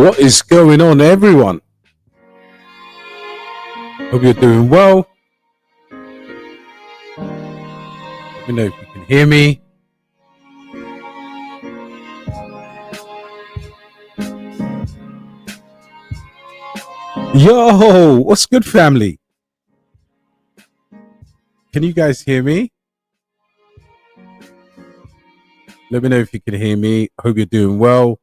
What is going on, everyone? Hope you're doing well. Let me know if you can hear me. Yo, what's good, family? Can you guys hear me? Let me know if you can hear me. Hope you're doing well.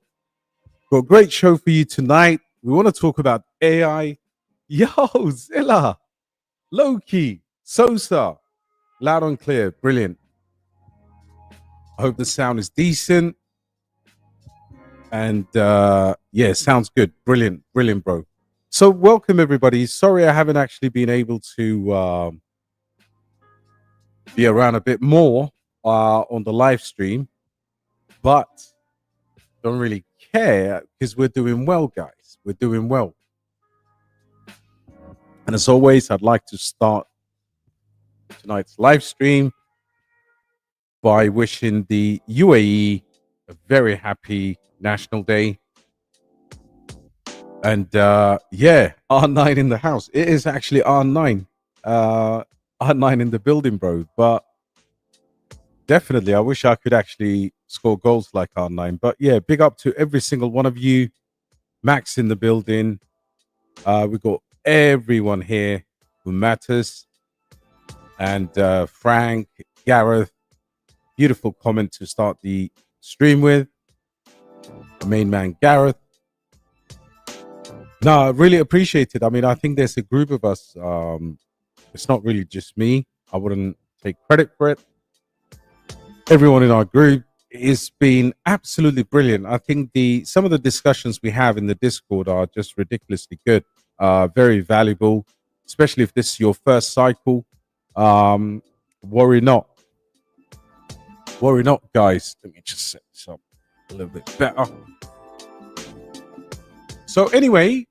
Got a great show for you tonight. We want to talk about AI. Yo, Zilla, Loki, Sosa, loud and clear. Brilliant. I hope the sound is decent. And yeah, sounds good. Brilliant, brilliant, bro. So welcome, everybody. Sorry I haven't actually been able to be around a bit more on the live stream, but don't really care because we're doing well, guys. We're doing well. And as always, I'd like to start tonight's live stream by wishing the UAE a very happy National Day. And yeah, R9 in the house. It is actually R9. R9 in the building, bro. But definitely, I wish I could actually score goals like R9. But yeah, big up to every single one of you. Max in the building. We've got everyone here who matters. And Frank, Gareth. Beautiful comment to start the stream with. The main man, Gareth. No, I really appreciate it. I mean, I think there's a group of us. It's not really just me. I wouldn't take credit for it. Everyone in our group has been absolutely brilliant. I think some of the discussions we have in the Discord are just ridiculously good. Very valuable, especially if this is your first cycle. Worry not. Worry not, guys. Let me just set this up a little bit better. So anyway,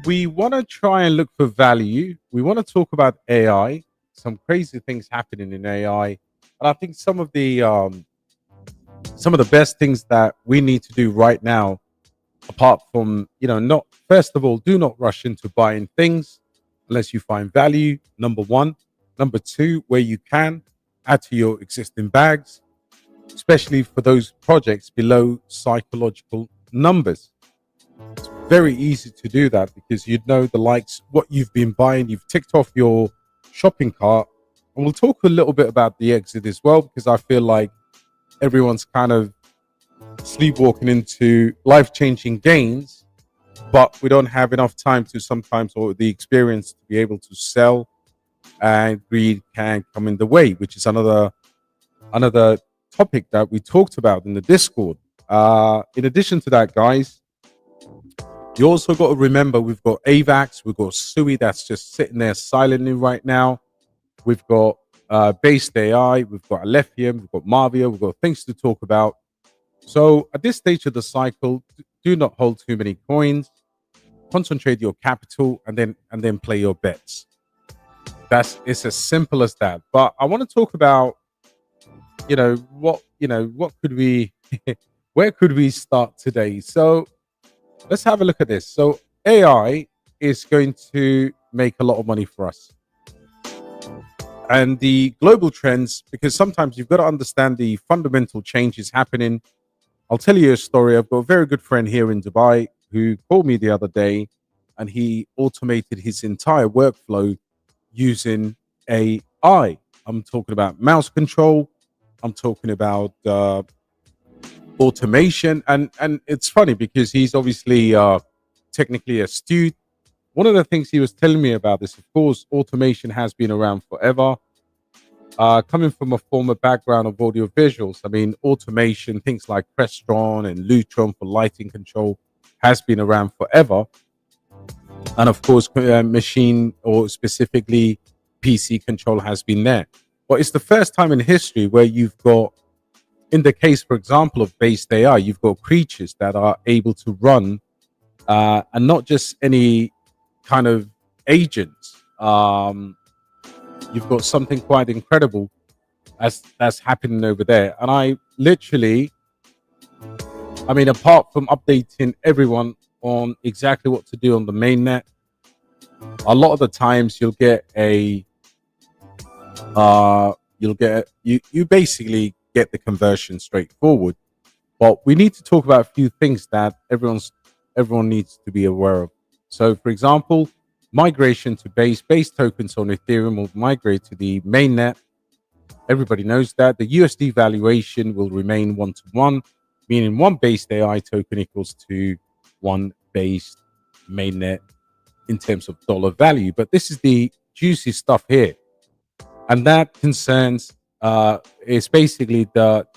we want to try and look for value. We want to talk about AI, some crazy things happening in AI. And I think some of the best things that we need to do right now, apart from, not, first of all, do not rush into buying things unless you find value, number one. Number two, where you can, add to your existing bags, especially for those projects below psychological numbers. It's very easy to do that because you'd know the likes, what you've been buying, you've ticked off your shopping cart. And we'll talk a little bit about the exit as well, because I feel like everyone's kind of sleepwalking into life-changing gains, but we don't have enough time to sometimes, or the experience to be able to sell, and greed can come in the way, which is another topic that we talked about in the Discord. In addition to that, guys, you also got to remember we've got AVAX, we've got Sui that's just sitting there silently right now. We've got Based AI, we've got Alephium, we've got Marvia, we've got things to talk about. So at this stage of the cycle, do not hold too many coins. Concentrate your capital and then play your bets. It's as simple as that. But I want to talk about, what could we, where could we start today? So let's have a look at this. So AI is going to make a lot of money for us. And the global trends, because sometimes you've got to understand the fundamental changes happening. I'll tell you a story. I've got a very good friend here in Dubai who called me the other day, and he automated his entire workflow using AI. I'm talking about mouse control. I'm talking about automation. And it's funny because he's obviously technically astute. One of the things he was telling me about this, of course, automation has been around forever. Coming from a former background of audio visuals, I mean, automation, things like Crestron and Lutron for lighting control has been around forever. And of course, machine or specifically PC control has been there. But it's the first time in history where you've got, in the case, for example, of Based AI, you've got creatures that are able to run and not just any kind of agents. You've got something quite incredible that's happening over there. And I literally I mean, apart from updating everyone on exactly what to do on the mainnet, a lot of the times you basically get the conversion straightforward. But we need to talk about a few things that everyone needs to be aware of. So, for example, migration to base tokens on Ethereum will migrate to the mainnet. Everybody knows that the USD valuation will remain 1-to-1, meaning one based AI token equals to one based mainnet in terms of dollar value. But this is the juicy stuff here, and that concerns is basically the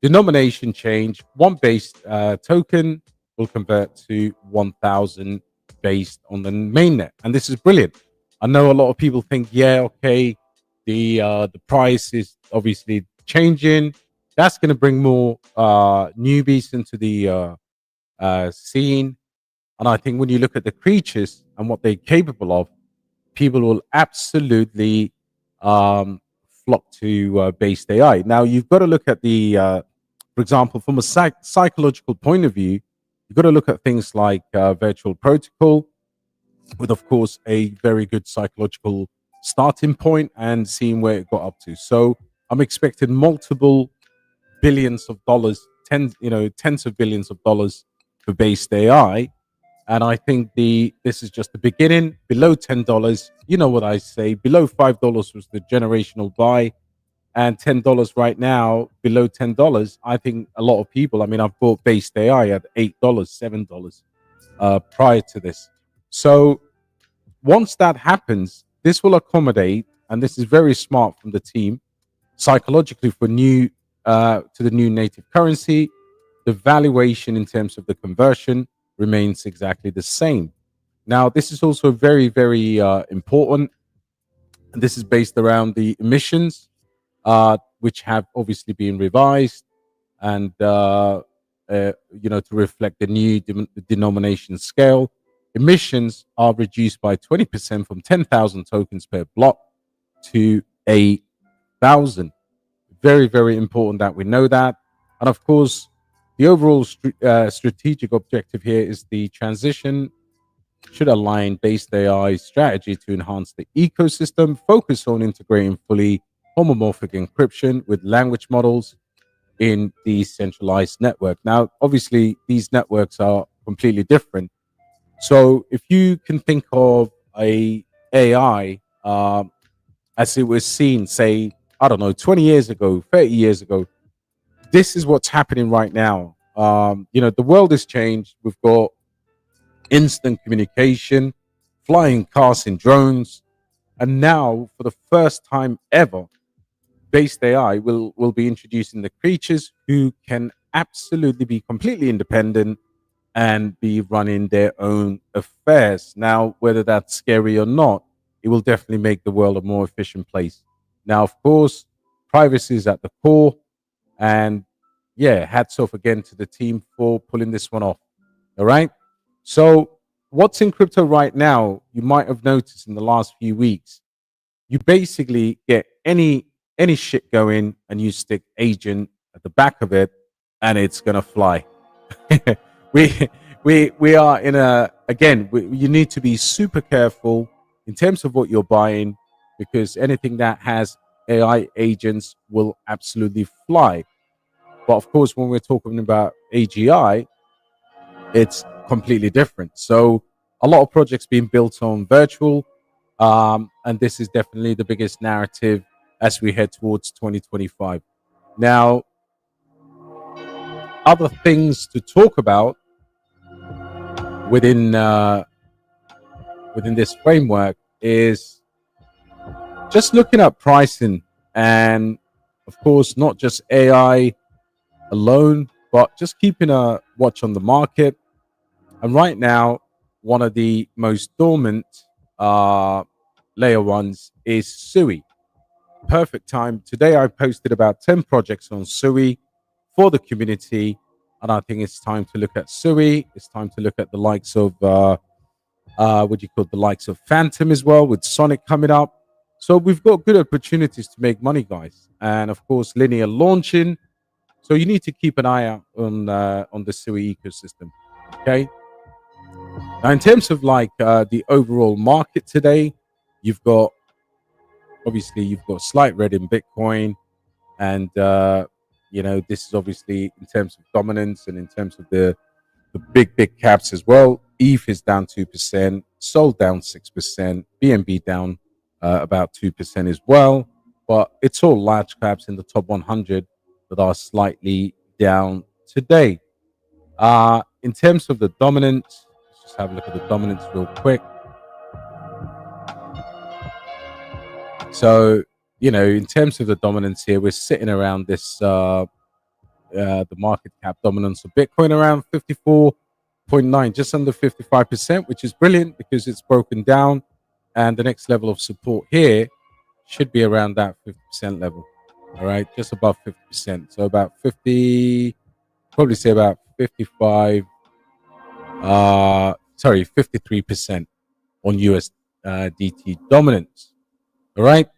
denomination change. One based token will convert to 1,000 based on the mainnet, and this is brilliant. I know a lot of people think, yeah, okay, the price is obviously changing. That's going to bring more newbies into the scene, and I think when you look at the creatures and what they're capable of, people will absolutely um, flock to based AI. Now, you've got to look at for example, from a psychological point of view, you've got to look at things like virtual protocol, with, of course, a very good psychological starting point and seeing where it got up to. So I'm expecting multiple billions of dollars, tens of billions of dollars for based AI, and I think this is just the beginning. Below $10, you know what I say. Below $5 was the generational buy, and $10 right now. Below $10, I think a lot of people. I mean, I've bought based AI at $8, $7 prior to this. So once that happens, this will accommodate, and this is very smart from the team psychologically for to the new native currency. The valuation in terms of the conversion remains exactly the same. Now, this is also very, very important. And this is based around the emissions, which have obviously been revised and, to reflect the new denomination scale. Emissions are reduced by 20% from 10,000 tokens per block to 1,000. Very, very important that we know that. And of course, the overall strategic objective here is the transition should align based AI strategy to enhance the ecosystem, focus on integrating fully homomorphic encryption with language models in the centralized network. Now, obviously, these networks are completely different. So if you can think of a AI as it was seen, say, I don't know, 20 years ago, 30 years ago, this is what's happening right now. The world has changed. We've got instant communication, flying cars and drones, and now, for the first time ever, based AI will be introducing the creatures who can absolutely be completely independent and be running their own affairs. Now, whether that's scary or not, it will definitely make the world a more efficient place. Now, of course, privacy is at the core. And yeah, hats off again to the team for pulling this one off. All right. So, what's in crypto right now, you might have noticed in the last few weeks, you basically get any shit going and you stick agent at the back of it and it's gonna fly. we we are in you need to be super careful in terms of what you're buying, because anything that has AI agents will absolutely fly. But of course, when we're talking about AGI, it's completely different. So a lot of projects being built on virtual, and this is definitely the biggest narrative as we head towards 2025. Now, other things to talk about within this framework is just looking at pricing, and of course, not just AI alone, but just keeping a watch on the market. And right now, one of the most dormant layer ones is Sui. Perfect time. Today, I posted about 10 projects on Sui for the community. And I think it's time to look at Sui. It's time to look at the likes of, the likes of Phantom as well, with Sonic coming up. So we've got good opportunities to make money, guys. And of course, Linear launching. So you need to keep an eye out on the SUI ecosystem. Okay. Now, in terms of like the overall market today, you've got obviously you've got slight red in Bitcoin, and this is obviously in terms of dominance and in terms of the big caps as well. ETH is down 2%, Sol down 6%, BNB down about 2% as well. But it's all large caps in the top 100 that are slightly down today. In terms of the dominance, let's just have a look at the dominance real quick. So, in terms of the dominance here, we're sitting around this the market cap dominance of Bitcoin around 54.9, just under 55%, which is brilliant because it's broken down. And the next level of support here should be around that 50% level. All right, just above 50%. So about 50, probably say about 55, 53% on USDT dominance. All right.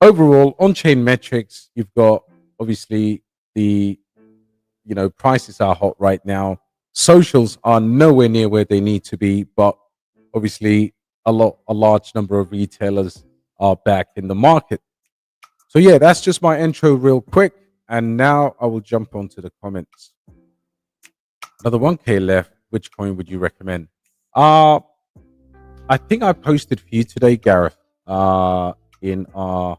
Overall, on-chain metrics, you've got obviously the prices are hot right now. Socials are nowhere near where they need to be, but obviously a large number of retailers are back in the market. So yeah, that's just my intro real quick. And now I will jump onto the comments. Another 1K left. Which coin would you recommend? I think I posted for you today, Gareth, in our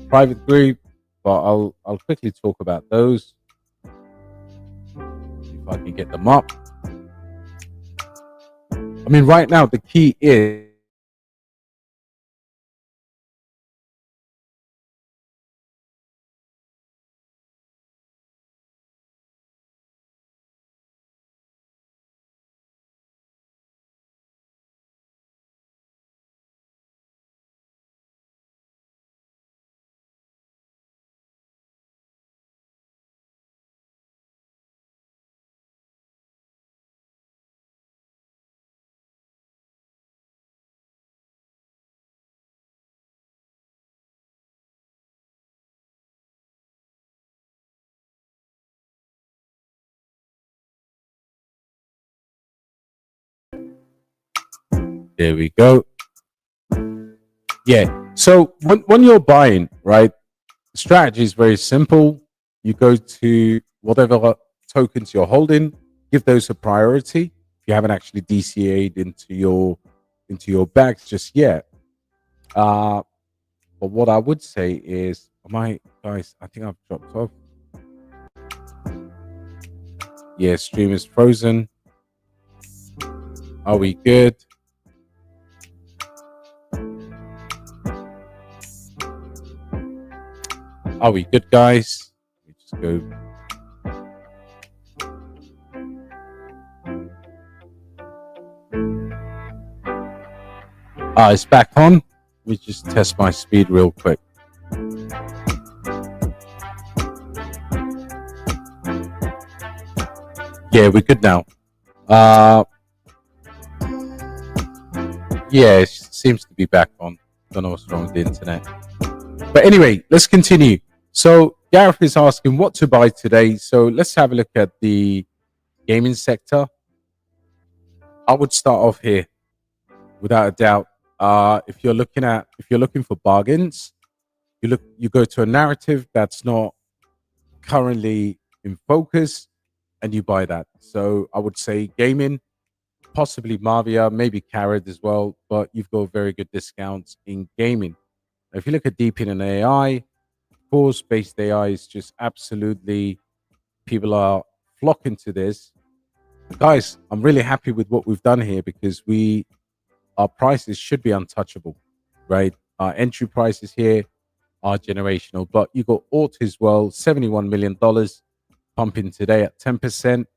private group, but I'll quickly talk about those if I can get them up. I mean, right now the key is there we go. Yeah. So when you're buying, right, the strategy is very simple. You go to whatever tokens you're holding, give those a priority. If you haven't actually DCA'd into your bags just yet. But what I would say is, guys, I think I've dropped off. Yeah, stream is frozen. Are we good? Are we good, guys? Let me just go. It's back on. Let me just test my speed real quick. Yeah, we're good now. Yeah, it seems to be back on. Don't know what's wrong with the internet. But anyway, let's continue. So Gareth is asking what to buy today. So let's have a look at the gaming sector. I would start off here, without a doubt. If you're looking for bargains, you go to a narrative that's not currently in focus, and you buy that. So I would say gaming, possibly Mavia, maybe Carrot as well, but you've got very good discounts in gaming. If you look at deep in an AI, course-based AI is just absolutely, people are flocking to this. Guys, I'm really happy with what we've done here because our prices should be untouchable, right? Our entry prices here are generational, but you got Aut as well, $71 million pumping today at 10%.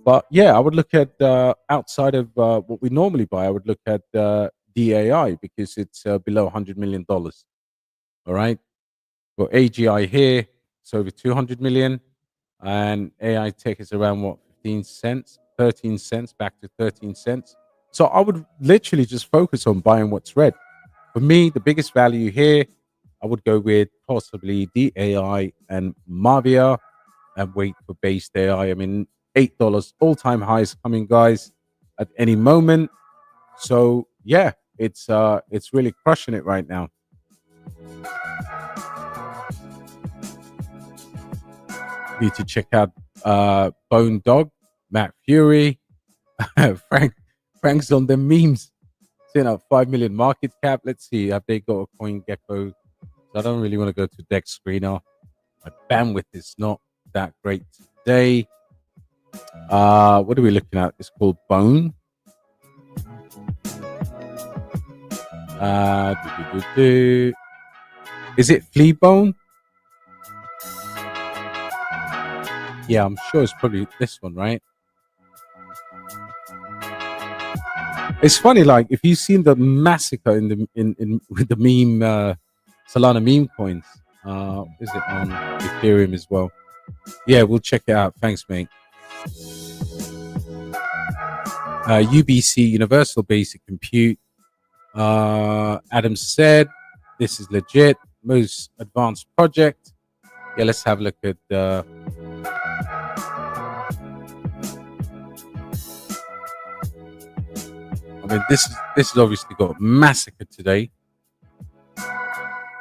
But yeah, I would look at outside of what we normally buy, I would look at DAI because it's below $100 million. All right. Got AGI here, it's over 200 million. And AI Tech is around what, 15 cents, 13 cents, back to 13 cents. So I would literally just focus on buying what's red. For me, the biggest value here, I would go with possibly DAI and Mavia and wait for base AI. I mean, $8 all-time highs coming, guys, at any moment. So yeah, it's really crushing it right now. Need to check out Bone Dog, Matt Fury, Frank's on the memes. Saying up 5 million market cap. Let's see, have they got a coin gecko? I don't really want to go to Dex Screener. My bandwidth is not that great today. What are we looking at? It's called Bone. Is it Flea Bone? Yeah, I'm sure it's probably this one, right? It's funny, like if you've seen the massacre in with the meme Solana meme coins, is it on Ethereum as well? Yeah, we'll check it out. Thanks, mate. UBC, Universal Basic Compute. Adam said this is legit, most advanced project. Yeah, let's have a look at I mean, this has obviously got massacred today.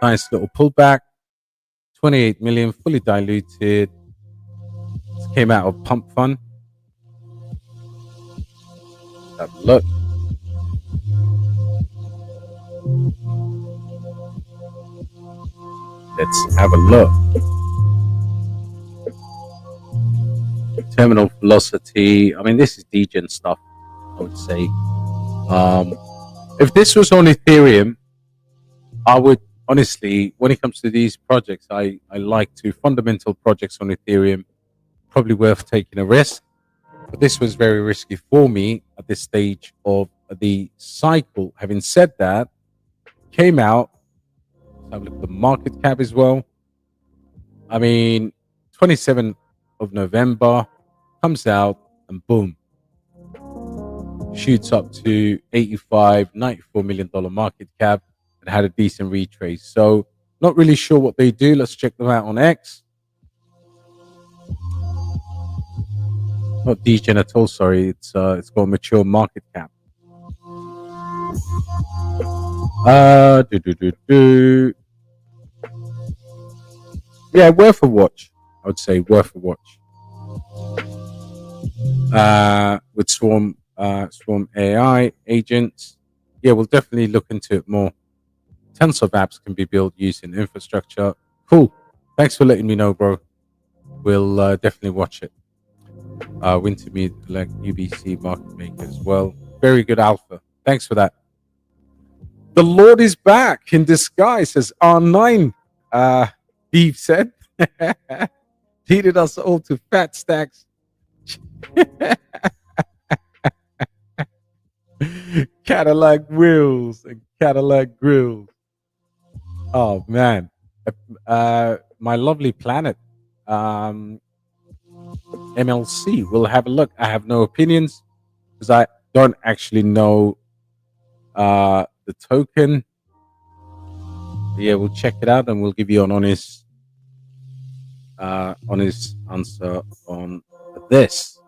Nice little pullback. 28 million, fully diluted. This came out of Pump Fund. Have a look. Let's have a look. Terminal velocity. I mean, this is degen stuff, I would say. If this was on Ethereum, I would honestly, when it comes to these projects, I like to fundamental projects on Ethereum, probably worth taking a risk. But this was very risky for me at this stage of the cycle. Having said that, came out. Let's have a look at the market cap as well. I mean, 27th of November comes out and boom, shoots up to 85, $94 million market cap and had a decent retrace. So not really sure what they do. Let's check them out on X. Not degen at all, sorry. It's got a mature market cap. Yeah, worth a watch. I would say worth a watch. With Swarm AI agents. Yeah, we'll definitely look into it more. Tons of apps can be built using infrastructure. Cool. Thanks for letting me know, bro. We'll definitely watch it. Wintermead, like UBC market maker as well. Very good alpha. Thanks for that. The Lord is back in disguise, as R9 Steve said. Leaded us all to fat stacks. Cadillac wheels and Cadillac grills. Oh man, my lovely planet, MLC. We'll have a look. I have no opinions because I don't actually know the token. Yeah, we'll check it out and we'll give you an honest answer on this.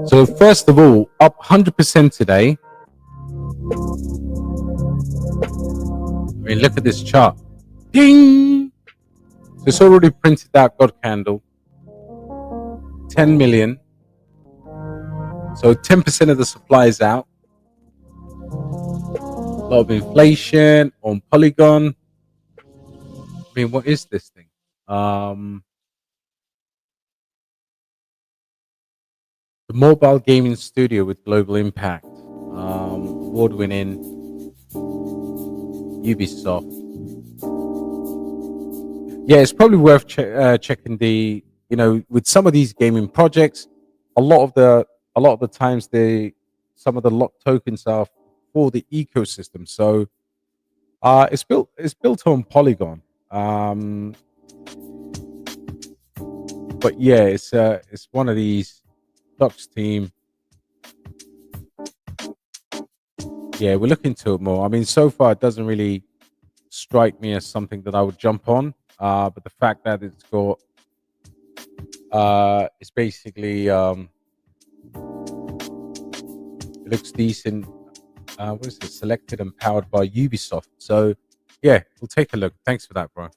So first of all, up 100% today. I mean, look at this chart. Ding! So it's already printed out God candle. 10 million. So 10% of the supply is out. A lot of inflation on Polygon. I mean, what is this thing? The mobile gaming studio with global impact. Award-winning Ubisoft. Yeah, it's probably worth checking the, with some of these gaming projects, a lot of the times some of the locked tokens are for the ecosystem. So it's built on Polygon. But yeah, it's one of these Doc's team. Yeah, we're looking into it more. I mean, so far it doesn't really strike me as something that I would jump on. But the fact that it's got it's basically it looks decent. What is it? Selected and powered by Ubisoft. So yeah, we'll take a look. Thanks for that, bro.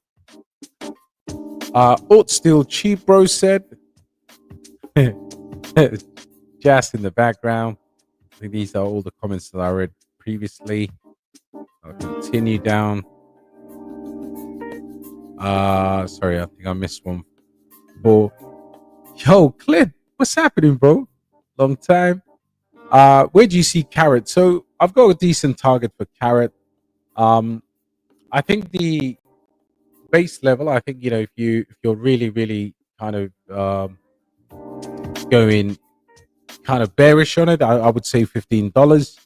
Alt still cheap, bro said. Jazz in the background. I think these are all the comments that I read previously. I'll continue down. Sorry, I think I missed one. Yo, Clint, what's happening, bro? Long time. Where do you see Carrot? So I've got a decent target for Carrot. I think the base level, I think, if you're really kind of going kind of bearish on it, I would say $15.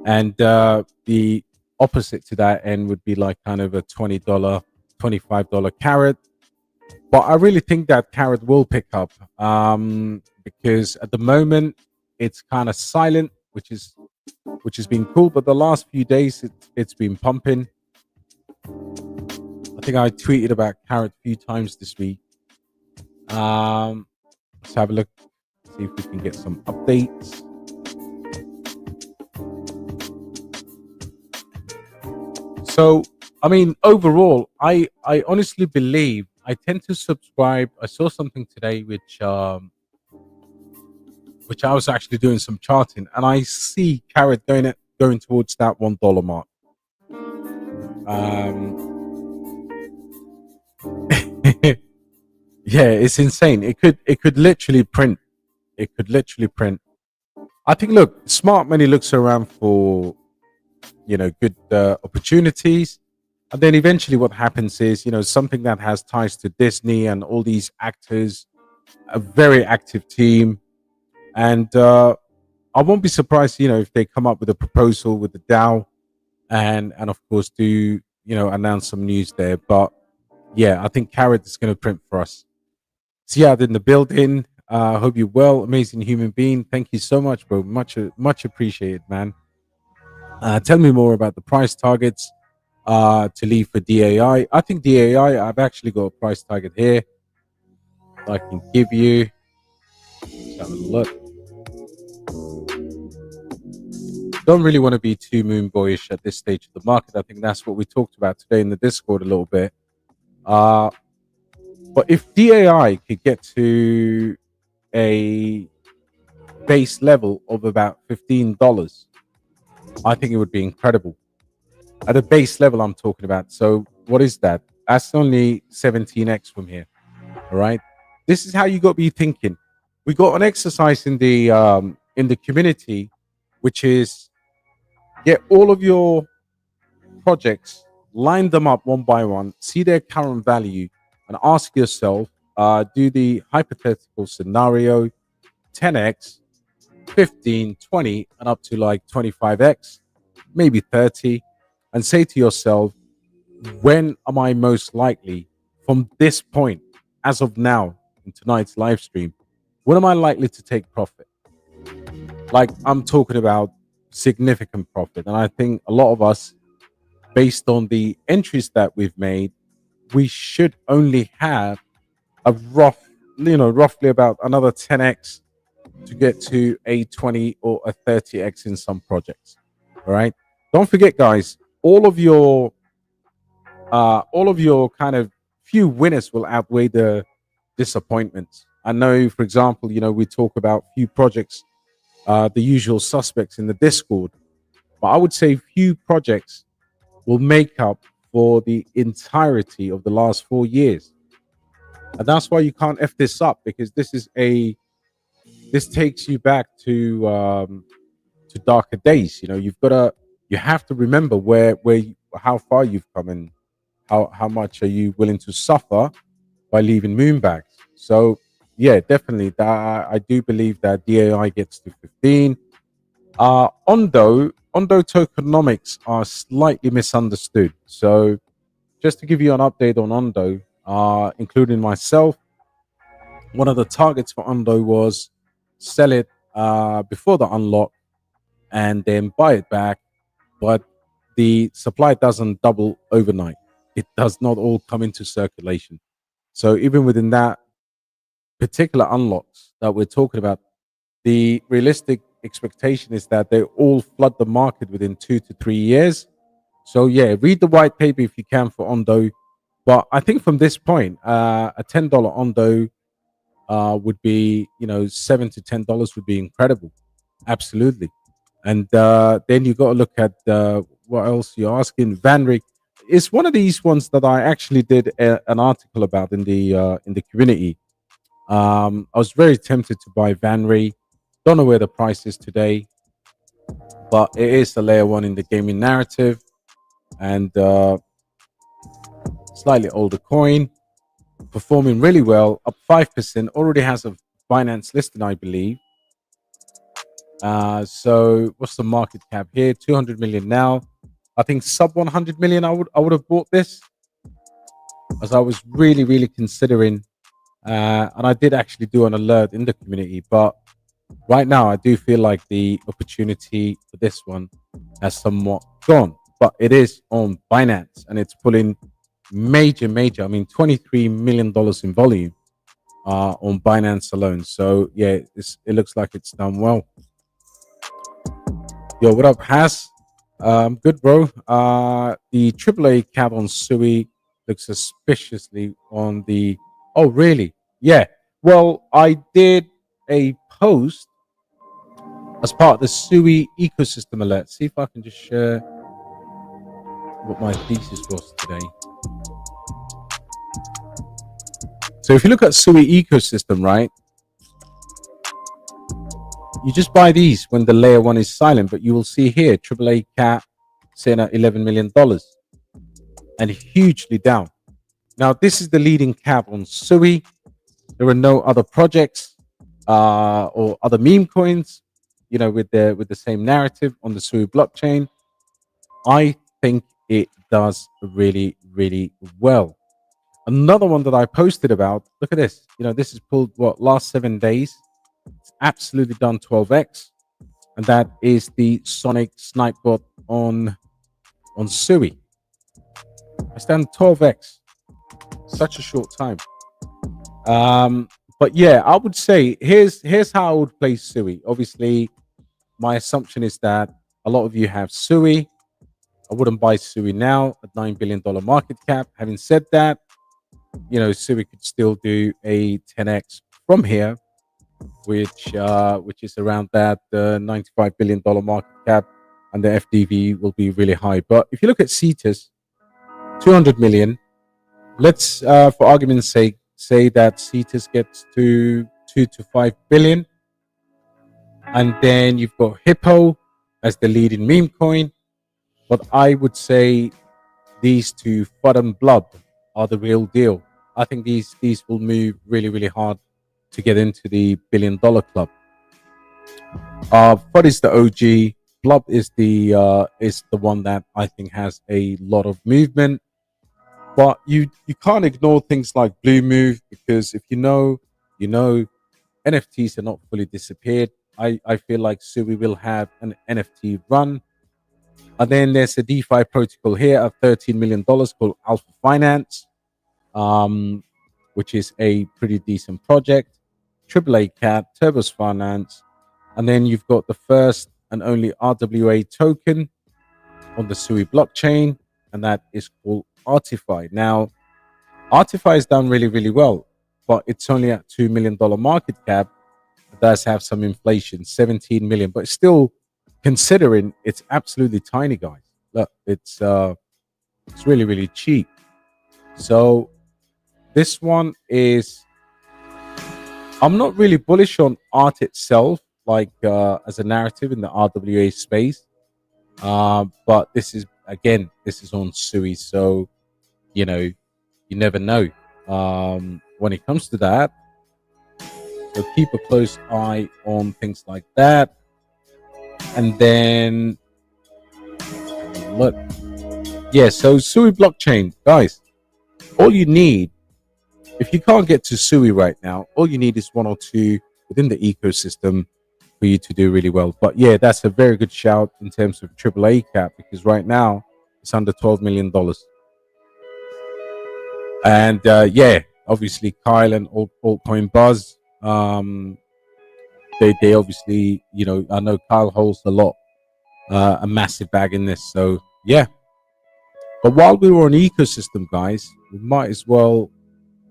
And the opposite to that end would be like kind of a $20, $25 Carrot. But I really think that Carrot will pick up because at the moment it's kind of silent, which has been cool. But the last few days it's been pumping. I think I tweeted about Carrot a few times this week. Let's have a look, see if we can get some updates. So, I mean, overall, I honestly believe I tend to subscribe. I saw something today which I was actually doing some charting, and I see Carrot going towards that $1 mark. Yeah, it's insane. It could literally print. It could literally print. I think, look, smart money looks around for good opportunities. And then eventually what happens is, something that has ties to Disney and all these actors, a very active team. And I won't be surprised, if they come up with a proposal with the DAO and of course do, announce some news there. But yeah, I think Carrot is going to print for us. Ziad in the building. Hope you're well. Amazing human being. Thank you so much, bro. Much appreciated, man. Tell me more about the price targets to leave for DAI. I think DAI, I've actually got a price target here I can give you. Let's have a look. Don't really want to be too moon boyish at this stage of the market. I think that's what we talked about today in the Discord a little bit. But if DAI could get to a base level of about $15, I think it would be incredible. At a base level, I'm talking about. So what is that? That's only 17x from here. All right. This is how you got to be thinking. We got an exercise in the community, which is get all of your projects, line them up one by one, see their current value, and ask yourself, do the hypothetical scenario 10x, 15, 20, and up to like 25x, maybe 30, and say to yourself, when am I most likely from this point, as of now, in tonight's live stream, when am I likely to take profit? Like, I'm talking about significant profit. And I think a lot of us, based on the entries that we've made, we should only have a roughly about another 10x to get to a 20 or a 30x in some projects. All right. Don't forget, guys, all of your kind of few winners will outweigh the disappointments. I know, for example, we talk about few projects, the usual suspects in the Discord, but I would say few projects will make up for the entirety of the last 4 years. And that's why you can't F this up, because this takes you back to darker days. You have to remember how far you've come and how much are you willing to suffer by leaving Moonbags. So yeah, definitely that I do believe that DAI gets to 15. Ondo tokenomics are slightly misunderstood. So just to give you an update on Ondo, including myself, one of the targets for Ondo was sell it before the unlock and then buy it back. But the supply doesn't double overnight. It does not all come into circulation. So even within that particular unlocks that we're talking about, the realistic expectation is that they all flood the market within 2 to 3 years. So yeah, read the white paper if you can for Ondo. But I think from this point, a $10 Ondo would be, $7 to $10 would be incredible. Absolutely. And then you got to look at what else you're asking. Vanrik is one of these ones that I actually did an article about in the community. I was very tempted to buy Vanry. Don't know where the price is today, but it is the layer one in the gaming narrative, and slightly older coin, performing really well, up 5%. Already has a Binance listing, I believe. So what's the market cap here? 200 million now. I think sub 100 million. I would have bought this, as I was really considering. And I did actually do an alert in the community, but right now I do feel like the opportunity for this one has somewhat gone. But it is on Binance and it's pulling major. I mean, $23 million in volume on Binance alone. So yeah, it looks like it's done well. Yo, what up, Has? Good, bro. The AAA cap on Sui looks suspiciously on the. Oh, really? Yeah. Well, I did a post as part of the Sui ecosystem alert. See if I can just share what my thesis was today. So if you look at Sui ecosystem, right, you just buy these when the layer one is silent, but you will see here AAA cap sitting at $11 million and hugely down. Now, this is the leading cap on Sui. There are no other projects or other meme coins, with the same narrative on the Sui blockchain. I think it does really well. Another one that I posted about, look at this. This is pulled last 7 days. It's absolutely done 12x, and that is the Sonic Snipe bot on Sui. It's done 12x. Such a short time. But yeah, I would say here's how I would play Sui. Obviously, my assumption is that a lot of you have Sui. I wouldn't buy Sui now at $9 billion market cap. Having said that, Sui could still do a 10x from here, which is around that $95 billion market cap, and the FDV will be really high. But if you look at Cetus, 200 million. Let's, for argument's sake, say that Cetus gets to 2 to 5 billion. And then you've got Hippo as the leading meme coin. But I would say these two, FUD and Blob, are the real deal. I think these will move really hard to get into the $1 billion club. FUD is the OG. Blob is the one that I think has a lot of movement. But you can't ignore things like Blue Move, because if you know, NFTs are not fully disappeared. I feel like Sui will have an NFT run. And then there's a DeFi protocol here of $13 million called Alpha Finance, which is a pretty decent project. AAA Cat, Turbos Finance. And then you've got the first and only RWA token on the Sui blockchain, and that is called Artify. Now, Artify has done really well, but it's only at $2 million market cap. It does have some inflation, 17 million, but still, considering it's absolutely tiny, guys. Look, it's really cheap. So this one is, I'm not really bullish on art itself, like as a narrative in the RWA space. But this is on Sui, so you never know when it comes to that. So keep a close eye on things like that. And then look, yeah, so Sui blockchain, guys, all you need, if you can't get to Sui right now, all you need is one or two within the ecosystem for you to do really well. But yeah, that's a very good shout in terms of AAA cap, because right now It's under $12 million. And yeah, obviously Kyle and Altcoin Buzz, they obviously, you know, I know Kyle holds a massive bag in this. So yeah. But while we were on ecosystem, guys, we might as well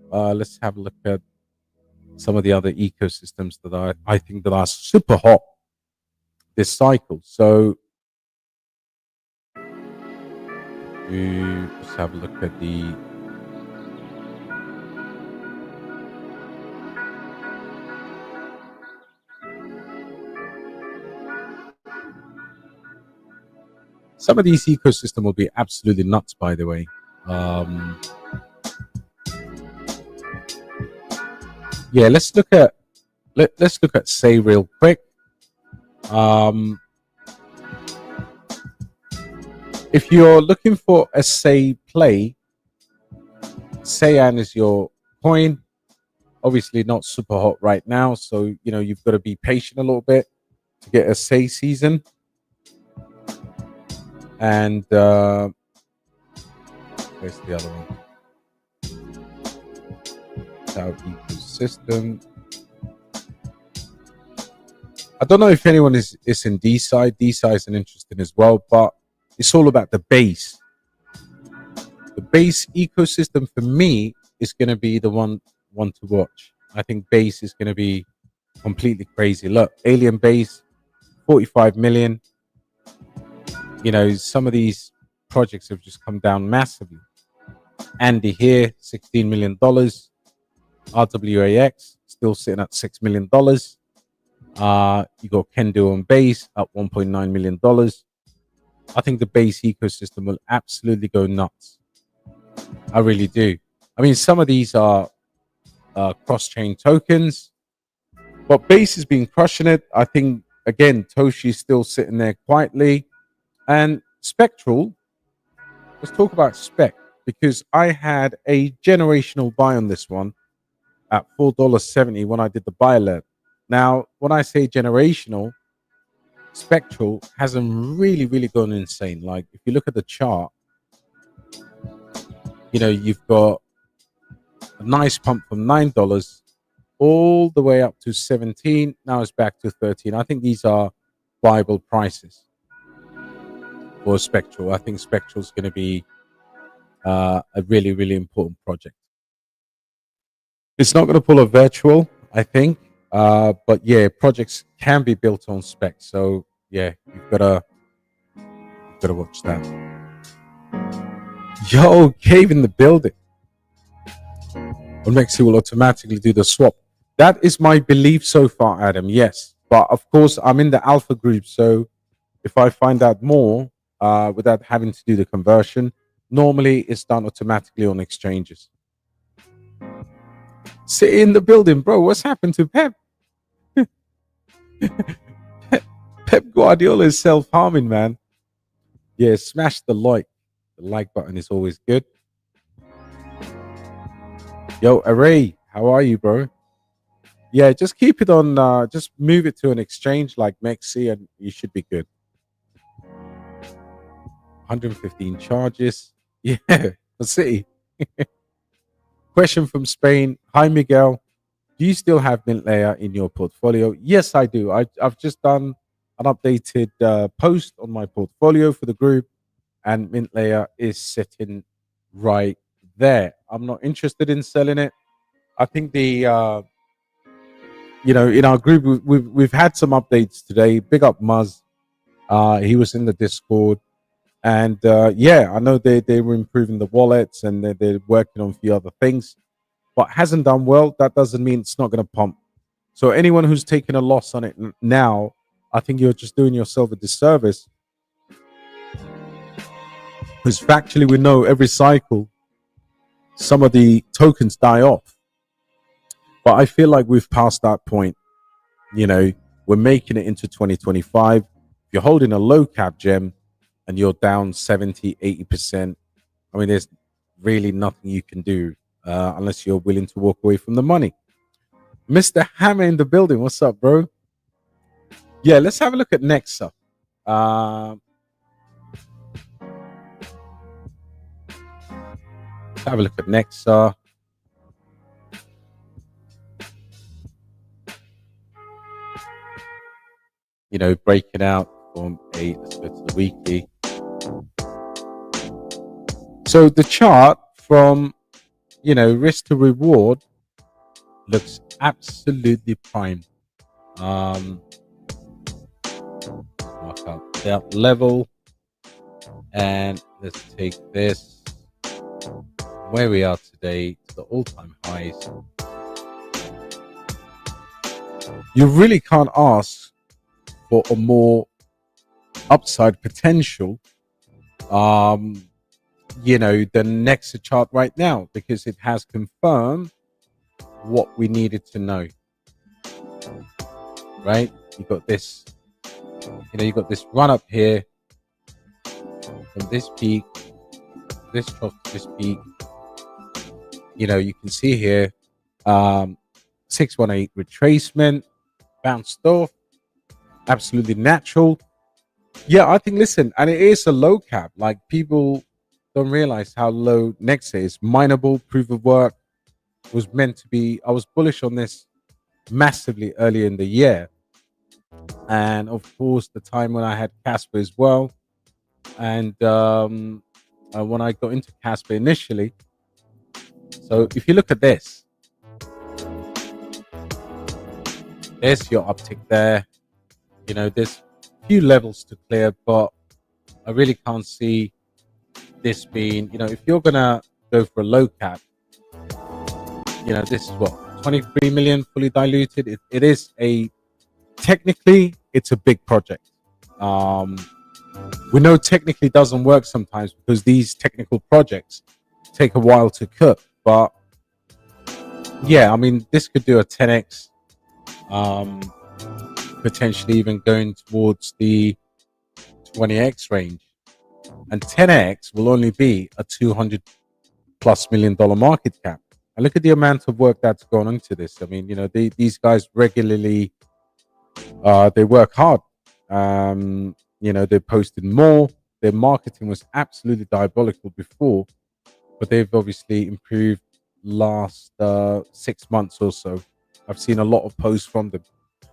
let's have a look at some of the other ecosystems that I think that are super hot this cycle. So let's have a look at some of these ecosystems will be absolutely nuts, by the way. Yeah, let's look at Say real quick. If you're looking for a Say play, Sayan is your coin. Obviously not super hot right now, so you know you've got to be patient a little bit to get a Say season. And where's the other one? Our ecosystem. I don't know if anyone is in D side. D side is an interesting as well, but it's all about the base. The base ecosystem for me is going to be the one to watch. I think base is going to be completely crazy. Look, alien base, 45 million. You know, some of these projects have just come down massively. Andy here, $16 million. RWAX still sitting at $6 million. You got Kendo on base at $1.9 million. I think the base ecosystem will absolutely go nuts. I really do. I mean, some of these are cross-chain tokens, but base has been crushing it. I think, again, Toshi's still sitting there quietly. And Spectral, let's talk about Spec, because I had a generational buy on this one at $4.70 when I did the buy alert. Now, when I say generational, Spectral hasn't really gone insane. Like, if you look at the chart, you know, you've got a nice pump from $9 all the way up to 17. Now it's back to 13. I think these are viable prices for Spectral. I think Spectral is going to be a really important project. It's not going to pull a virtual, I think, but yeah, projects can be built on Spec. So yeah, you've got to watch that. Yo, Cave in the building. Mexi will automatically do the swap. That is my belief so far, Adam. Yes, but of course I'm in the alpha group, so if I find out more without having to do the conversion, normally it's done automatically on exchanges. Sit in the building, bro. What's happened to Pep? Pep Guardiola is self-harming, man. Yeah, smash the like. The like button is always good. Yo, Array, how are you, bro? Yeah, just keep it on. Just move it to an exchange like Mexi, and you should be good. 115 charges. Yeah, the city. Question from Spain. Hi, Miguel. Do you still have Mint Layer in your portfolio? Yes, I do. I've just done an updated post on my portfolio for the group, and Mint Layer is sitting right there. I'm not interested in selling it. I think the you know, in our group we've had some updates today. Big up Muzz. He was in the Discord, and yeah, I know they were improving the wallets and they're working on a few other things, but hasn't done well. That doesn't mean it's not going to pump. So anyone who's taking a loss on it now, I think you're just doing yourself a disservice. Because factually, we know every cycle, some of the tokens die off. But I feel like we've passed that point. You know, we're making it into 2025. If you're holding a low cap gem and you're down 70, 80%, I mean, there's really nothing you can do unless you're willing to walk away from the money. Mr. Hammer in the building. What's up, bro? Yeah, let's have a look at Nexa. have a look at Nexa. You know, breaking out from let's go to the weekly. So the chart from, risk to reward looks absolutely prime. Mark out that level, and let's take this where we are today to the all-time highs. You really can't ask for a more upside potential than Nexa chart right now, because it has confirmed what we needed to know. Right? You got this, you got this run up here from this peak, this trough to this peak. You can see here 618 retracement, bounced off, absolutely natural. Yeah, I think, listen, and it is a low cap. Like, people don't realize how low Nexa is. Mineable, proof of work was meant to be. I was bullish on this massively earlier in the year. And of course, the time when I had Casper as well. And when I got into Casper initially. So if you look at this, there's your uptick there. There's a few levels to clear, but I really can't see this being, if you're going to go for a low cap, this is what, 23 million fully diluted. It is technically, it's a big project. We know technically doesn't work sometimes because these technical projects take a while to cook. But yeah, I mean, this could do a 10x, potentially even going towards the 20x range. And 10x will only be a $200+ million market cap. And look at the amount of work that's gone into this. I mean, these guys regularly, they work hard. They posted more. Their marketing was absolutely diabolical before, but they've obviously improved last 6 months or so. I've seen a lot of posts from them.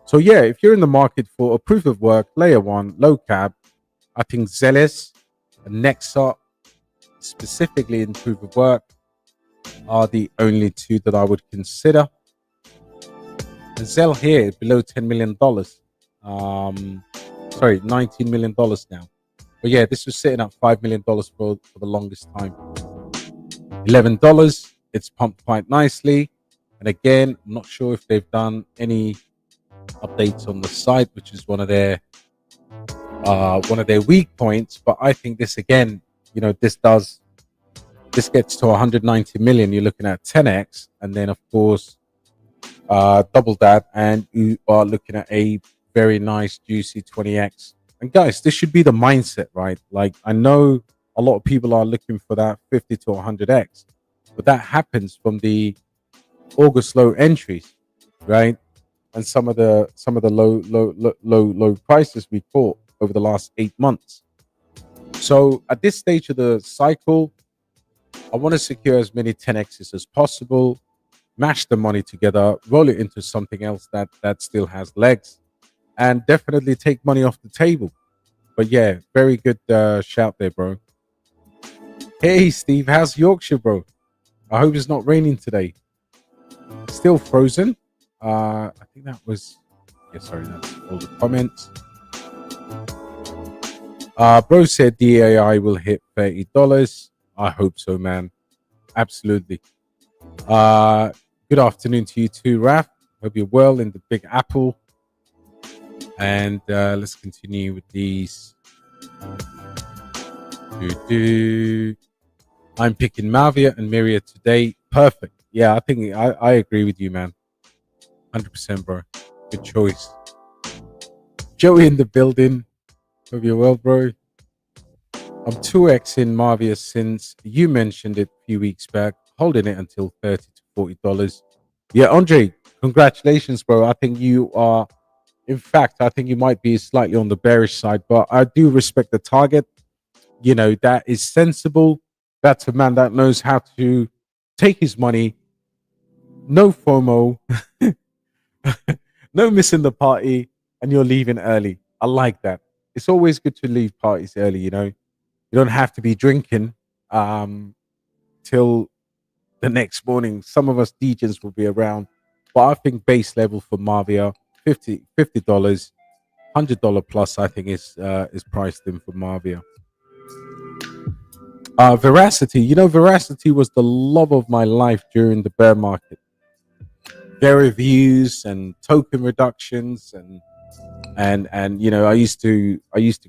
So yeah, if you're in the market for a proof of work, layer one, low cap, I think Zealous and Nexa, specifically in proof of work, are the only two that I would consider. And Zell here below $10 million. Sorry, $19 million now. But yeah, this was sitting at $5 million for the longest time. $11, it's pumped quite nicely. And again, I'm not sure if they've done any updates on the site, which is one of their weak points. But I think this, again, this gets to 190 million. You're looking at 10x, and then of course double that, and you are looking at a very nice juicy 20x. And guys, this should be the mindset, right? Like, I know a lot of people are looking for that 50 to 100x, but that happens from the August low entries, right? And some of the low prices we caught over the last 8 months. So at this stage of the cycle, I want to secure as many 10x's as possible, mash the money together, roll it into something else that still has legs, and definitely take money off the table. But yeah, very good shout there, bro. Hey, Steve, how's Yorkshire, bro? I hope it's not raining today. Still frozen. I think that was... Yeah, sorry, that's all the comments. Bro said DAI will hit $30. I hope so, man. Absolutely. Good afternoon to you too, Raf. Hope you're well in the Big Apple. And let's continue with these. I'm picking Mavia and Miria today. Perfect. Yeah, I think I agree with you, man. 100%, bro. Good choice. Joey in the building. Hope you're well, bro. I'm 2x in Mavia since you mentioned it a few weeks back, holding it until $30 to $40. Yeah, Andre, congratulations, bro. I think you are, in fact, I think you might be slightly on the bearish side, but I do respect the target. That is sensible. That's a man that knows how to take his money, no FOMO, no missing the party, and you're leaving early. I like that. It's always good to leave parties early, you know. You don't have to be drinking um, till the next morning. Some of us DJs will be around, but I think base level for Marvia, $50, $100 plus, I think is priced in for Marvia. Veracity, you know, Veracity was the love of my life during the bear market. Their reviews and token reductions and you know, I used to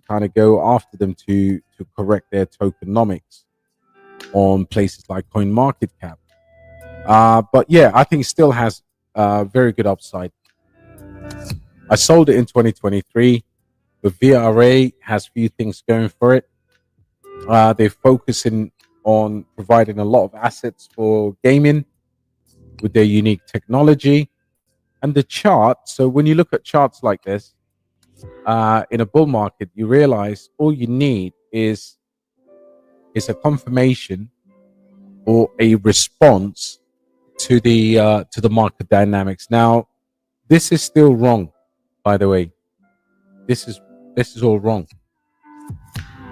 kind of go after them to correct their tokenomics on places like Coin Market Cap. But yeah, I think it still has very good upside. I sold it in 2023. The VRA has few things going for it. They're focusing on providing a lot of assets for gaming with their unique technology and the chart. So when you look at charts like this in a bull market, you realize all you need is a confirmation or a response to the market dynamics. Now, this is still wrong, by the way. This is all wrong,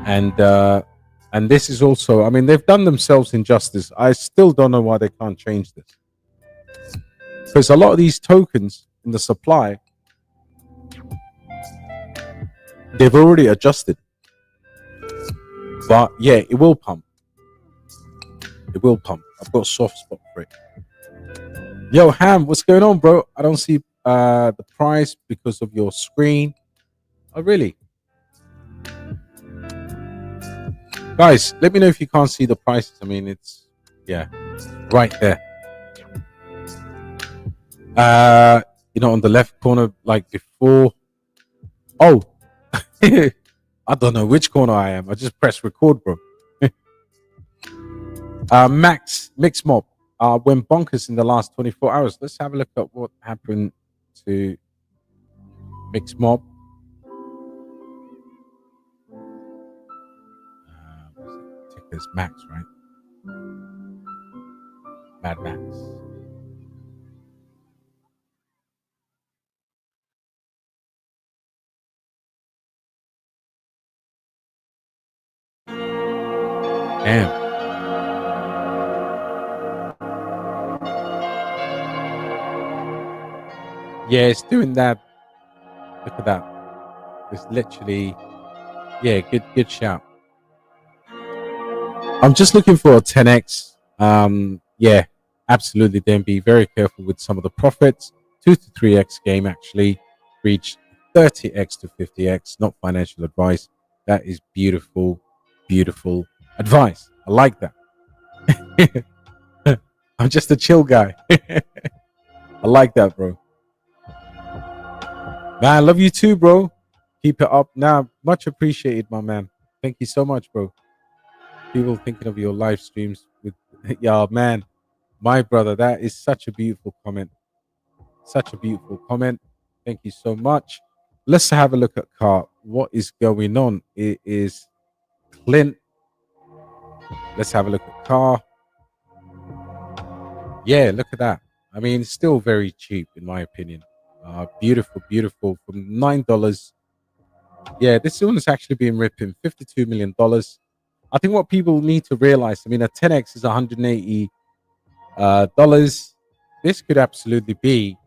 and this is also. I mean, they've done themselves injustice. I still don't know why they can't change this, because a lot of these tokens in the supply, they've already adjusted. But yeah, it will pump. It will pump. I've got a soft spot for it. Yo, Ham, what's going on, bro? I don't see the price because of your screen. Oh, really? Guys, let me know if you can't see the prices. I mean, it's, yeah, right there. You know, on the left corner, like before. Oh, I don't know which corner I am. I just pressed record, bro. Mixmob went bonkers in the last 24 hours. Let's have a look at what happened to Mixmob. Ticker's Max, right? Mad Max. Damn. Yeah, it's doing that. Look at that. It's literally, yeah, good shout. I'm just looking for a 10x. Yeah, absolutely. Then be very careful with some of the profits. 2 to 3x game actually reach 30x to 50x. Not financial advice. That is beautiful, beautiful advice. I like that. I'm just a chill guy. I like that, bro. Man, I love you too, bro. Keep it up. Now, much appreciated, my man. Thank you so much, bro. People thinking of your live streams with, yeah, man, my brother. That is such a beautiful comment. Such a beautiful comment. Thank you so much. Let's have a look at Car. What is going on? It is Clint. Let's have a look at Car. Yeah, look at that. I mean, it's still very cheap in my opinion. Beautiful, beautiful. From $9. Yeah, this one is actually being ripping $52 million. I think what people need to realize, I mean, a 10x is $180. This could absolutely be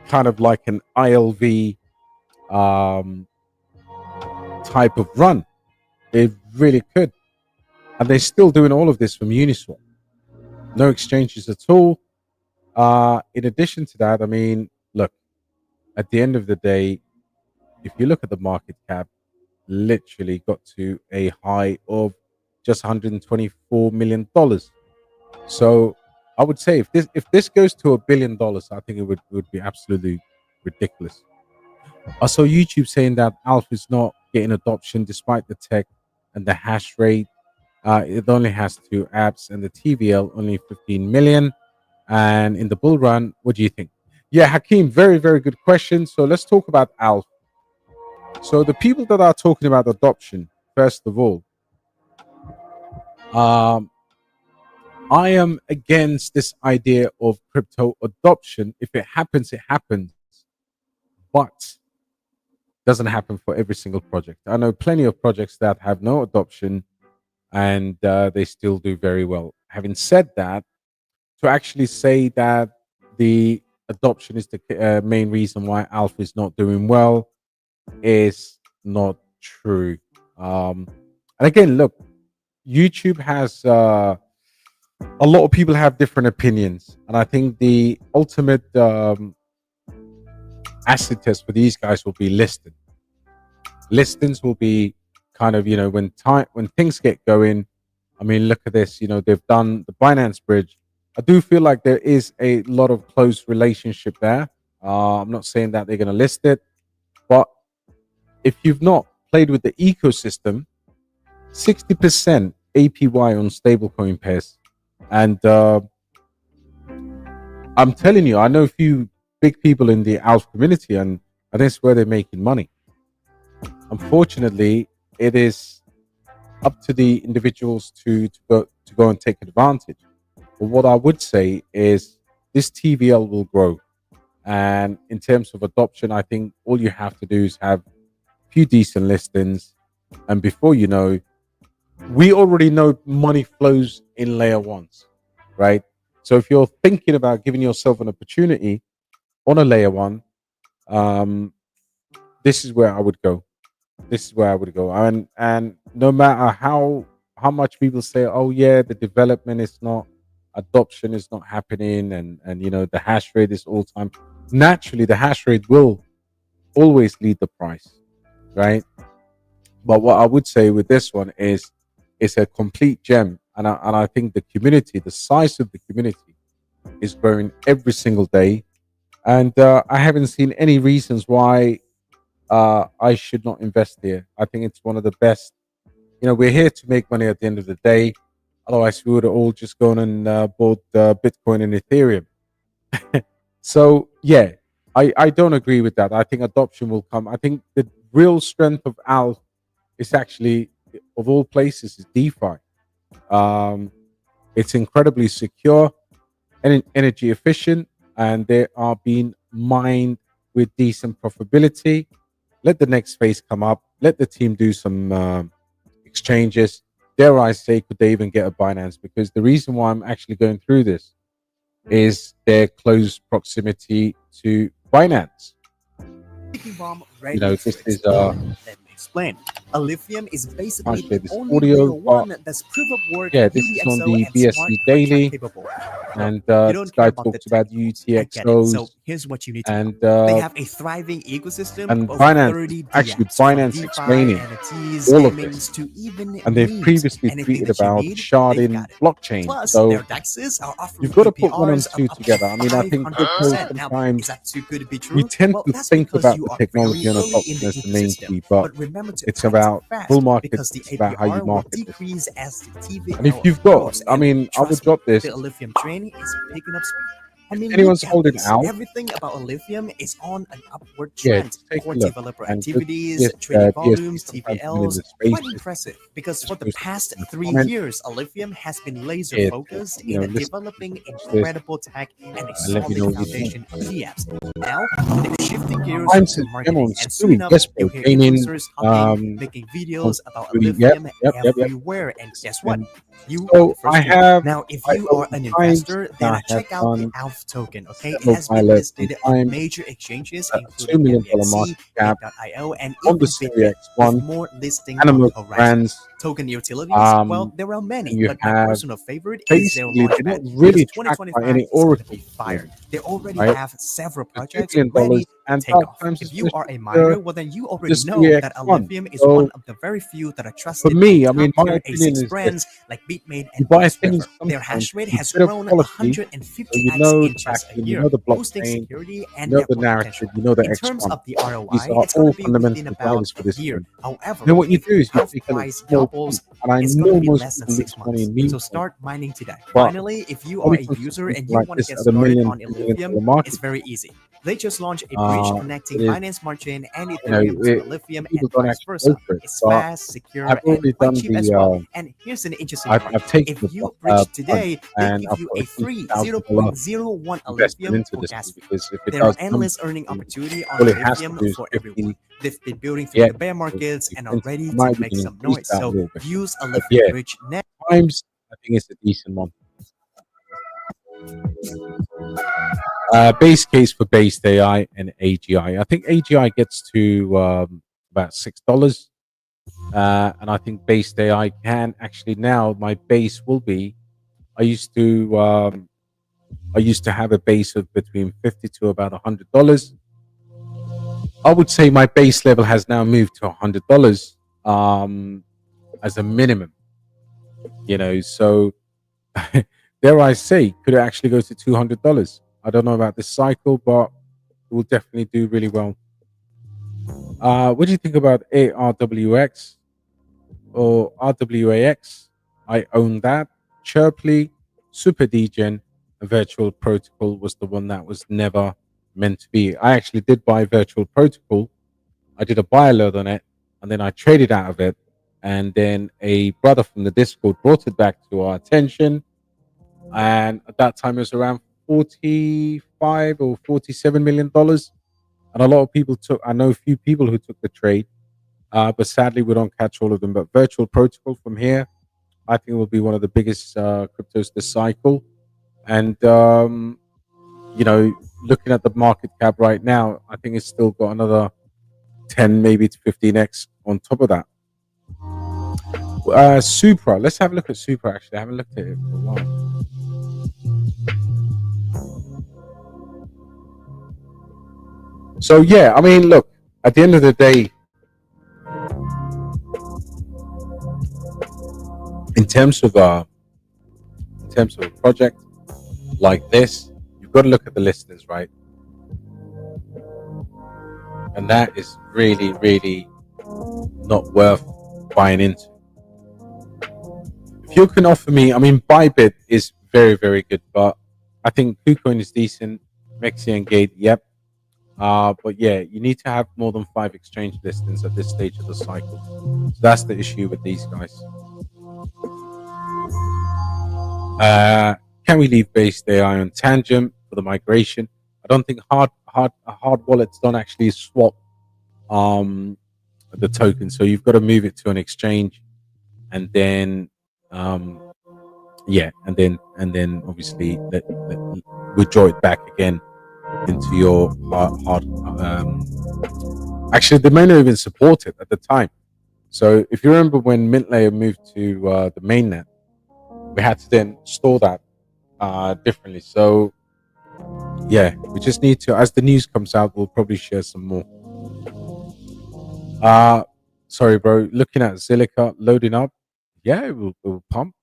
kind of like an ILV type of run. It really could. And they're still doing all of this from Uniswap. No exchanges at all. In addition to that, I mean, look, at the end of the day, if you look at the market cap, literally got to a high of just $124 million. So I would say if this goes to $1 billion, I think it would be absolutely ridiculous. I saw YouTube saying that Alpha is not getting adoption despite the tech and the hash rate. It only has 2 apps and the TVL only 15 million. And in the bull run, what do you think? Yeah, Hakeem, very, very good question. So let's talk about Alpha. So the people that are talking about adoption, first of all, I am against this idea of crypto adoption. If it happens, it happens, but doesn't happen for every single project. I know plenty of projects that have no adoption and they still do very well. Having said that, to actually say that the adoption is the main reason why Alpha is not doing well is not true. And again, look, YouTube has a lot of people have different opinions, and I think the ultimate acid test for these guys will be listing. Listings will be kind of, when things get going. I mean, look at this. They've done the Binance Bridge. I do feel like there is a lot of close relationship there. I'm not saying that they're going to list it, but if you've not played with the ecosystem, 60% APY on stablecoin pairs, and I'm telling you, I know a few big people in the Alpha community, and that's where they're making money. Unfortunately, it is up to the individuals to go and take advantage. But what I would say is this TVL will grow. And in terms of adoption, I think all you have to do is have a few decent listings. And before you know, we already know money flows in layer ones, right? So if you're thinking about giving yourself an opportunity on a layer one, this is where I would go. This is where I would go. And no matter how much people say, oh yeah, the development is not, adoption is not happening, and the hash rate is all time. Naturally, the hash rate will always lead the price, right? But what I would say with this one is it's a complete gem, and I think the community, the size of the community, is growing every single day, and I haven't seen any reasons why I should not invest here. I think it's one of the best. We're here to make money at the end of the day. Otherwise, we would have all just gone and bought Bitcoin and Ethereum. So, yeah, I don't agree with that. I think adoption will come. I think the real strength of Alpha is actually, of all places, is DeFi. It's incredibly secure and energy efficient, and they are being mined with decent profitability. Let the next phase come up. Let the team do some exchanges. Dare I say, could they even get a Binance? Because the reason why I'm actually going through this is their close proximity to Binance. This is let me explain. Alephium is basically the only audio one that's proof of work. Yeah, this is on the BSC Daily, and this guy talks about UTXOs. So here's what you need to and know. They have a thriving ecosystem and of Binance, 30 actually DApps, Binance from explaining NFTs, all of gamings, this. to even And they've memes. previously Anything tweeted that you about need, sharding they've got it. blockchain. Plus, So their DEXs are offering you've got to put one and APRs two of up to together. I mean, I think crypto 500%. Now, sometimes is that too good to be true? we tend Well, to that's think because about you the are technology very and early in adoption the as the main ecosystem. key, but Remember to it's act about fast, bull market. because the It's about how you APR will market it. decrease as the TVL And if you've got, grows. I mean, I would Trust drop me, this. the Alephium train is picking up speed. I mean, Anyone's look at holding this. out, Everything about Alephium is on an upward yeah, trend. just take a Core look. developer And activities, yes, trading BSC volumes, sometimes been in TVLs, the quite spaces. impressive. Because Just for the post past in the 3 comments. years, Alephium has been laser Yeah, focused listen in developing to this incredible tech and a and let me know solid what you think. foundation DApps. Now, they're shifting gears I'm to since marketing, and soon Stewie, enough, yes, you'll bro, hear gaining influencers talking, making videos about yep, Alephium yep. everywhere. And guess what? And You are so the first I one. have, Now, if I you are over an time investor, then I have check out the done Alpha token. Okay, it several has been pilots and listed on times major exchanges, $2 including million MBXC, market cap Bit.io, and on even the Series Bitget, with X1, more listing on Animal the horizon. brands. Token utilities, well, there are And many, you but my have personal favorite is their basically they're not launchpad, really because tracked by 2025 any is going to oracle, be fire. They already right? have several The $2 projects million ready to and take Dark off. Times If is you just are a miner, well, then you already the know Series that X1. Alephium is So one of the very few that are for trusted me, I by mean, my top-tier opinion ASICs is brands this: like Bitmain you and buy Ghost things River. Their sometimes hash rate with has better grown quality, so 150x you know the inches a backend, you year, know the boosting blockchain, security you and know the network potential. narrative, you know the In terms X1. of the These ROI, are it's going all to be within fundamental about drivers for a this year. trend. However, Then what you if do is you Alpha take a price small doubles, pump, and I it's going know to be most less than people 6 lose money months. in So meantime, start mining today. but Finally, if you when are it a comes to user something and you like want to this get at a started million, on $2 million Alephium, market it's very cap, easy. They just launched a bridge Uh, connecting it is, Binance Smart Chain and you know, Ethereum to Alephium people and don't vice actually go versa. for it. It's But fast, secure, I've and already quite done cheap as well. the. And here's an interesting part. I've taken If the you bridge plunge, today, they and give I've you put a a free $50,000 0.01 investment Alephium into for this thing gas fee. because if it There are does endless earning something, opportunity on all it has to Alephium do is for everyone. 50. They've been building through Yeah, the bear markets and are it ready to might make even some increase noise. that a So little bit. use But Alephium yeah, Bridge now. times I think it's a decent one. Base case for based AI and AGI. I think AGI gets to about $6, and I think based AI can actually now my base will be. I used to have a base of between 50 to about $100. I would say my base level has now moved to $100 as a minimum. So dare I say, could it actually go to $200? I don't know about this cycle, but it will definitely do really well. What do you think about ARWX or RWAX? I own that. Chirply, Super Degen, and Virtual Protocol was the one that was never meant to be. I actually did buy Virtual Protocol. I did a buy alert on it, and then I traded out of it. And then a brother from the Discord brought it back to our attention. And at that time, it was around 45 or $47 million. And a lot of people took, I know a few people who took the trade, but sadly, we don't catch all of them. But Virtual Protocol from here, I think will be one of the biggest cryptos this cycle. And, looking at the market cap right now, I think it's still got another 10, maybe to 15x on top of that. Supra, let's have a look at Supra. Actually, I haven't looked at it for a while. So yeah, I mean, look, at the end of the day, in terms of a project like this, you've got to look at the listings, right? And that is really, really not worth buying into. If you can offer me, I mean, Bybit is very, very good, but I think KuCoin is decent. Mexi and Gate, yep. But yeah, you need to have more than 5 exchange listings at this stage of the cycle. So that's the issue with these guys. Can we leave based AI on Tangent for the migration? I don't think hard wallets don't actually swap the token, so you've got to move it to an exchange, and then and then obviously withdraw it back again into your hard. Actually, they may not even support it at the time. So if you remember when Mint Layer moved to the mainnet, we had to then store that differently. So yeah, we just need to, as the news comes out, we'll probably share some more. Sorry, bro. Looking at Zilliqa loading up. Yeah, it will pump.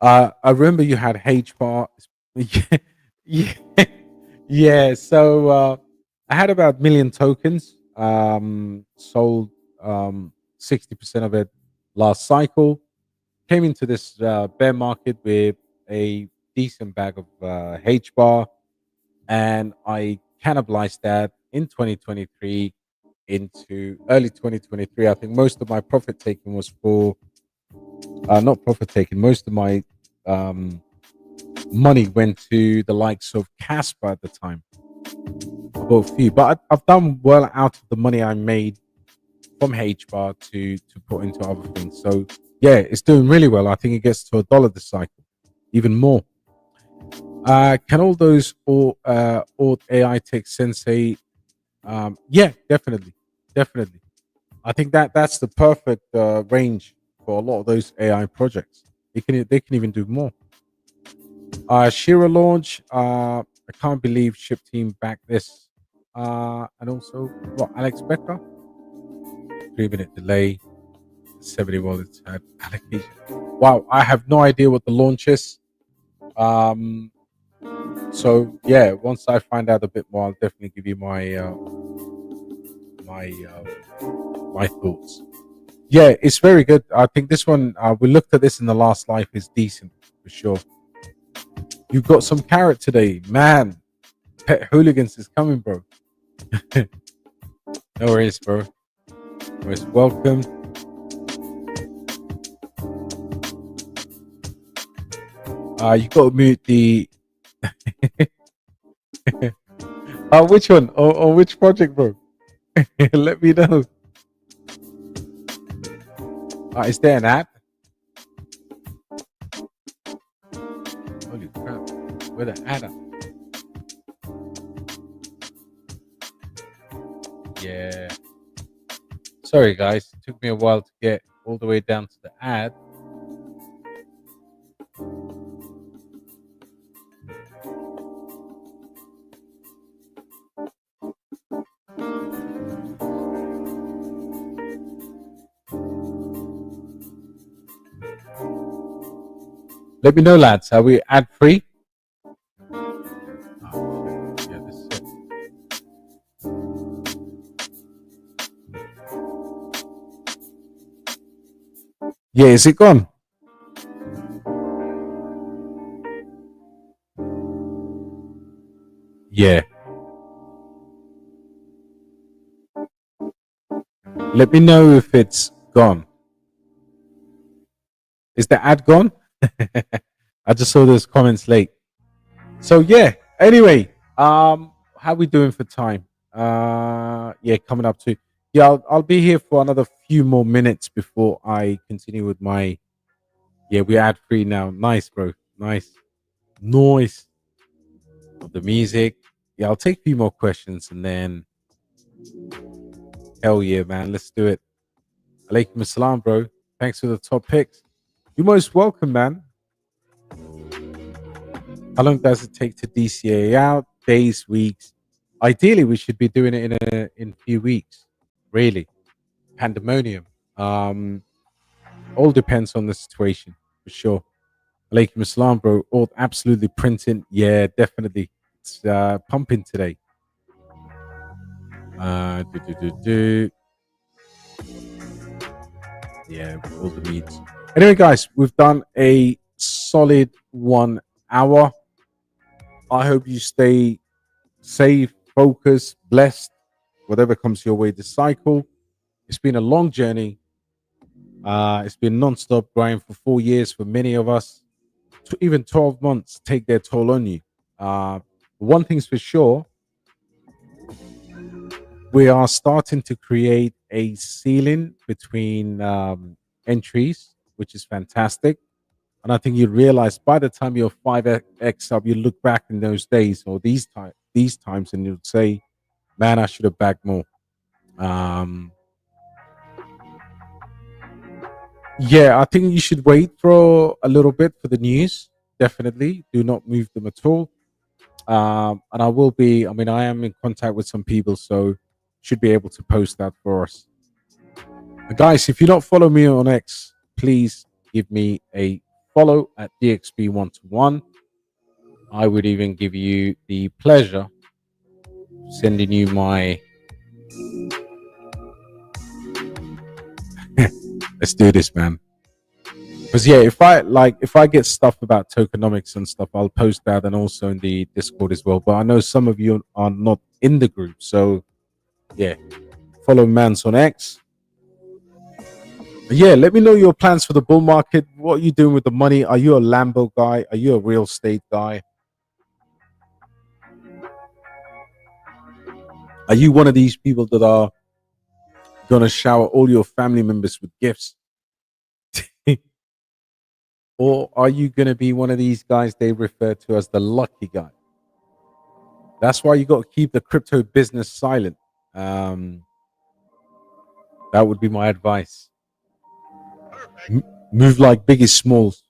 I remember you had H bar. Yeah, yeah, yeah. So I had about 1 million tokens. Sold 60% of it last cycle. Came into this bear market with a decent bag of H bar, and I cannibalized that in 2023 into early 2023. I think most of my profit taking was for not profit taking. Most of my money went to the likes of Casper at the time. I bought a few, but I've done well out of the money I made from H bar to put into other things. So yeah, it's doing really well. I think it gets to $1 this cycle, even more. Can all those or AI take Sensei? Yeah, definitely. I think that's the perfect range for a lot of those AI projects. They can even do more. Shira launch. I can't believe Ship Team backed this. And also, what Alex Becker? 3 minute delay. 70 wallets had allocation. Wow, I have no idea what the launch is. So yeah, once I find out a bit more, I'll definitely give you my thoughts. Yeah, it's very good. I think this one we looked at this in the last life is decent for sure. You got some carrot today, man. Pet Hooligans is coming, bro. No worries, bro. Most welcome. You got to mute the. Which one? Or which project, bro? Let me know. Is there an ad? Holy crap! Where the ad at? Yeah. Sorry, guys. It took me a while to get all the way down to the ad. Let me know, lads. Are we ad free? Oh, yeah, this is it. Yeah, is it gone? Yeah. Let me know if it's gone. Is the ad gone? I just saw those comments late. So yeah. Anyway, how we doing for time? Yeah, coming up to I'll be here for another few more minutes before I continue with my. Yeah, we're ad free now. Nice, bro. Nice. Noise of the music. Yeah, I'll take a few more questions and then. Hell yeah, man. Let's do it. Alaikum assalam, bro. Thanks for the top picks. You're most welcome, man. How long does it take to DCA out? Days, weeks. Ideally, we should be doing it in a few weeks. Really, pandemonium. All depends on the situation for sure. Alaikum assalam, bro. All absolutely printing. Yeah, definitely. It's pumping today. Yeah, all the meats. Anyway, guys, we've done a solid 1 hour. I hope you stay safe, focused, blessed, whatever comes your way this cycle. It's been a long journey. It's been non-stop grind for 4 years for many of us. Even 12 months take their toll on you. One thing's for sure, we are starting to create a ceiling between entries, which is fantastic. And I think you realize by the time you're 5x up, you look back in those days or these times, and you'd say, "Man, I should have backed more." Yeah, I think you should wait for a little bit for the news. Definitely, do not move them at all. And I will be. I mean, I am in contact with some people, so should be able to post that for us. Guys, if you don't follow me on X, please give me a follow at DXB121. I would even give you the pleasure of sending you my. Let's do this, man. Because yeah, if I get stuff about tokenomics and stuff, I'll post that and also in the Discord as well. But I know some of you are not in the group, so yeah, follow Mans on X. Yeah, let me know your plans for the bull market. What are you doing with the money? Are you a Lambo guy? Are you a real estate guy? Are you one of these people that are gonna shower all your family members with gifts? Or are you gonna be one of these guys they refer to as the lucky guy? That's why you got to keep the crypto business silent. That would be my advice. Move like Biggie Smalls.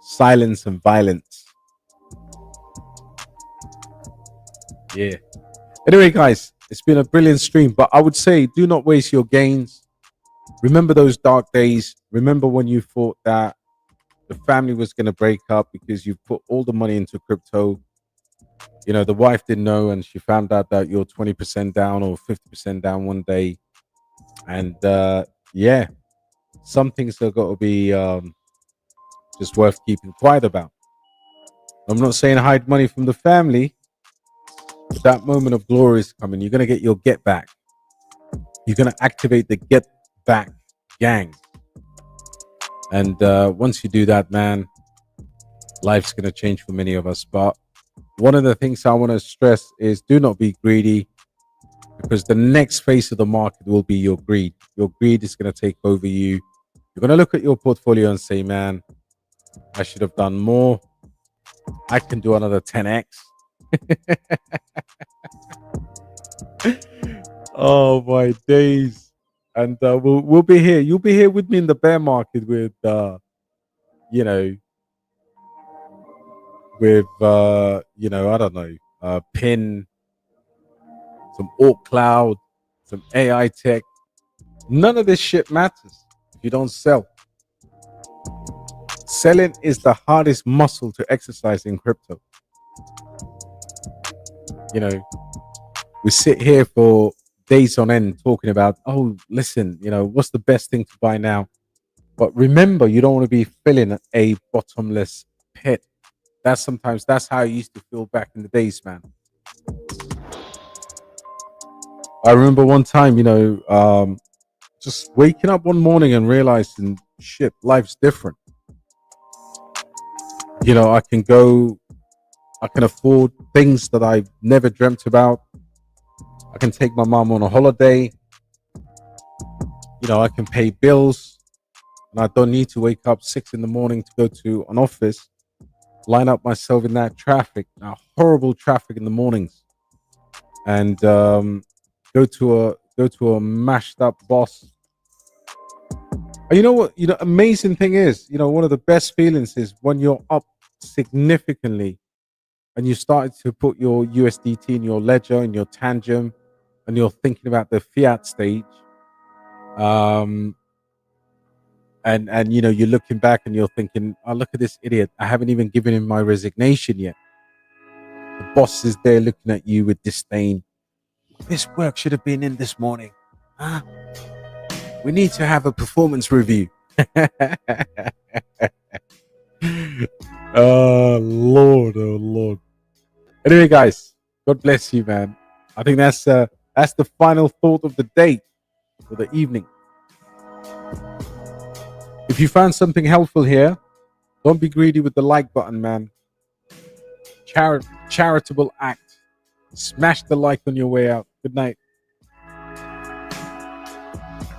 Silence and violence. Yeah. Anyway, guys, it's been a brilliant stream, but I would say do not waste your gains. Remember those dark days. Remember when you thought that the family was going to break up because you put all the money into crypto. You know, the wife didn't know and she found out that you're 20% down or 50% down one day. And yeah, some things have got to be just worth keeping quiet about. I'm not saying hide money from the family, That moment of glory is coming. You're going to get your get back. You're going to activate the get back gang. And once you do that, man, life's going to change for many of us. But one of the things I want to stress is do not be greedy, because the next phase of the market will be your greed. Your greed is going to take over you. You're going to look at your portfolio and say, man, I should have done more. I can do another 10x. Oh my days. And we'll be here. You'll be here with me in the bear market with you know, I don't know, pin, some alt cloud, some AI tech. None of this shit matters if you don't sell. Selling is the hardest muscle to exercise in crypto. You know, we sit here for days on end talking about, oh, listen, what's the best thing to buy now? But remember, you don't want to be filling a bottomless pit. That's how I used to feel back in the days, man. I remember one time, just waking up one morning and realizing, shit, life's different. I can afford things that I've never dreamt about. I can take my mom on a holiday. I can pay bills, and I don't need to wake up 6 a.m. to go to an office, line up myself in that traffic, horrible traffic in the mornings, and go to a mashed up boss. And you know what? Amazing thing is, one of the best feelings is when you're up significantly and you started to put your USDT in your ledger, in your tangent, and you're thinking about the fiat stage. And you're looking back and you're thinking, oh, look at this idiot. I haven't even given him my resignation yet. The boss is there looking at you with disdain. This work should have been in this morning. Huh? We need to have a performance review. Oh Lord. Anyway, guys, God bless you, man. I think that's the final thought of the day or the evening. If you found something helpful here, don't be greedy with the like button, man. Charitable act. Smash the like on your way out. Good night.